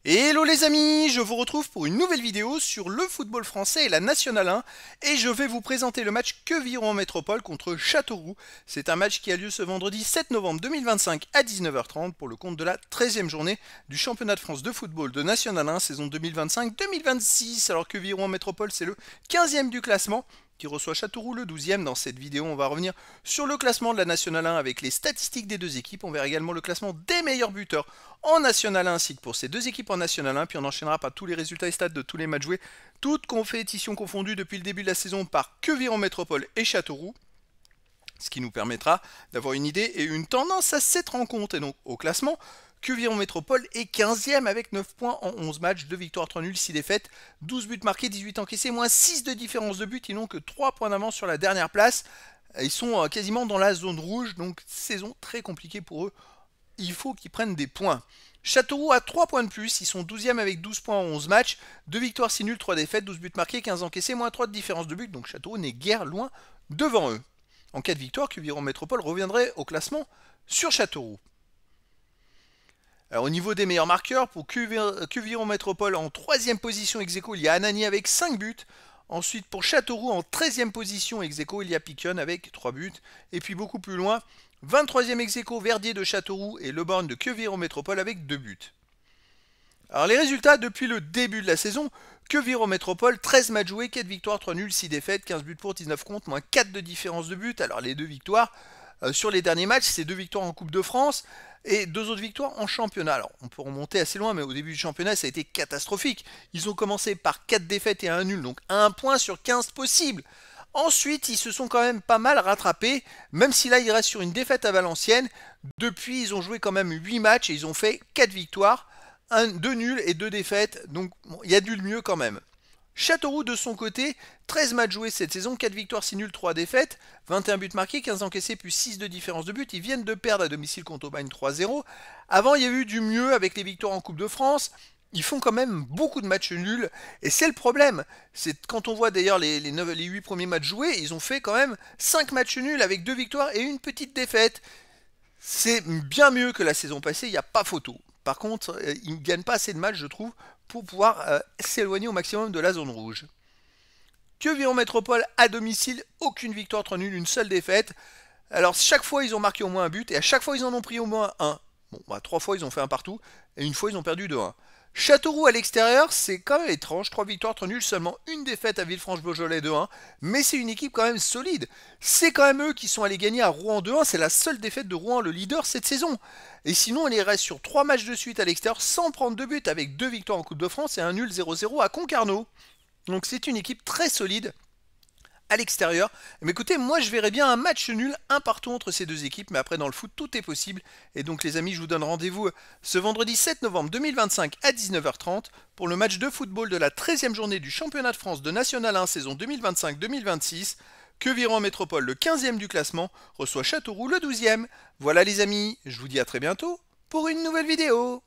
Hello les amis, je vous retrouve pour une nouvelle vidéo sur le football français et la Nationale 1 et je vais vous présenter le match Queviron Métropole contre Châteauroux. C'est un match qui a lieu ce vendredi 7 novembre 2025 à 19h30 pour le compte de la 13e journée du championnat de France de football de Nationale 1 saison 2025-2026. Alors Queviron Métropole c'est le 15e du classement qui reçoit Châteauroux le 12e. Dans cette vidéo, on va revenir sur le classement de la Nationale 1 avec les statistiques des deux équipes. On verra également le classement des meilleurs buteurs en Nationale 1 ainsi que pour ces deux équipes en Nationale 1. Puis on enchaînera par tous les résultats et stats de tous les matchs joués, toutes compétitions confondues depuis le début de la saison par Queviron Métropole et Châteauroux. Ce qui nous permettra d'avoir une idée et une tendance à cette rencontre. Et donc au classement, Queviron Métropole est 15e avec 9 points en 11 matchs, 2 victoires, 3 nuls, 6 défaites, 12 buts marqués, 18 encaissés, moins 6 de différence de but. Ils n'ont que 3 points d'avance sur la dernière place. Ils sont quasiment dans la zone rouge, donc saison très compliquée pour eux. Il faut qu'ils prennent des points. Châteauroux a 3 points de plus, ils sont 12e avec 12 points en 11 matchs, 2 victoires, 6 nuls, 3 défaites, 12 buts marqués, 15 encaissés, moins 3 de différence de but, donc Châteauroux n'est guère loin devant eux. En cas de victoire, Queviron Métropole reviendrait au classement sur Châteauroux. Alors, au niveau des meilleurs marqueurs, pour Queviron Métropole en 3e position ex aequo, il y a Anani avec 5 buts. Ensuite, pour Châteauroux en 13e position ex aequo, il y a Piquion avec 3 buts. Et puis beaucoup plus loin, 23e ex aequo, Verdier de Châteauroux et Leborgne de Queviron Métropole avec 2 buts. Alors les résultats depuis le début de la saison, Queviron Métropole, 13 matchs joués, 4 victoires, 3 nuls, 6 défaites, 15 buts pour, 19 contre, moins 4 de différence de but. Alors les deux victoires sur les derniers matchs, c'est 2 victoires en Coupe de France et 2 autres victoires en championnat. Alors on peut remonter assez loin, mais au début du championnat, ça a été catastrophique. Ils ont commencé par 4 défaites et 1 nul, donc 1 point sur 15 possibles. Ensuite, ils se sont quand même pas mal rattrapés, même si là, ils restent sur une défaite à Valenciennes. Depuis, ils ont joué quand même 8 matchs et ils ont fait 4 victoires, 2 nuls et 2 défaites, donc bon, il y a du mieux quand même. Châteauroux de son côté, 13 matchs joués cette saison, 4 victoires, 6 nuls, 3 défaites, 21 buts marqués, 15 encaissés, plus 6 de différence de but. Ils viennent de perdre à domicile contre Aubagne 3-0. Avant, il y a eu du mieux avec les victoires en Coupe de France. Ils font quand même beaucoup de matchs nuls, et c'est le problème. C'est quand on voit d'ailleurs les 8 premiers matchs joués, ils ont fait quand même 5 matchs nuls avec 2 victoires et une petite défaite. C'est bien mieux que la saison passée, il n'y a pas photo. Par contre, ils ne gagnent pas assez de matchs, je trouve, pour pouvoir s'éloigner au maximum de la zone rouge. Queviron Métropole à domicile, aucune victoire, 3 nuls, une seule défaite. Alors chaque fois ils ont marqué au moins un but et à chaque fois ils en ont pris au moins un. Bon, bah 3 fois ils ont fait un partout et une fois ils ont perdu 2-1. Châteauroux à l'extérieur, c'est quand même étrange, 3 victoires, 3 nuls, seulement une défaite à Villefranche-Beaujolais 2-1, mais c'est une équipe quand même solide. C'est quand même eux qui sont allés gagner à Rouen 2-1, c'est la seule défaite de Rouen, le leader cette saison. Et sinon, on les reste sur 3 matchs de suite à l'extérieur sans prendre de but, avec 2 victoires en Coupe de France et un nul 0-0 à Concarneau. Donc c'est une équipe très solide à l'extérieur. Mais écoutez, moi je verrais bien un match nul, un partout entre ces deux équipes, mais après dans le foot tout est possible. Et donc les amis, je vous donne rendez-vous ce vendredi 7 novembre 2025 à 19h30 pour le match de football de la 13e journée du championnat de France de National 1 saison 2025-2026. Queviron Métropole, le 15e du classement, reçoit Châteauroux le 12e. Voilà les amis, je vous dis à très bientôt pour une nouvelle vidéo.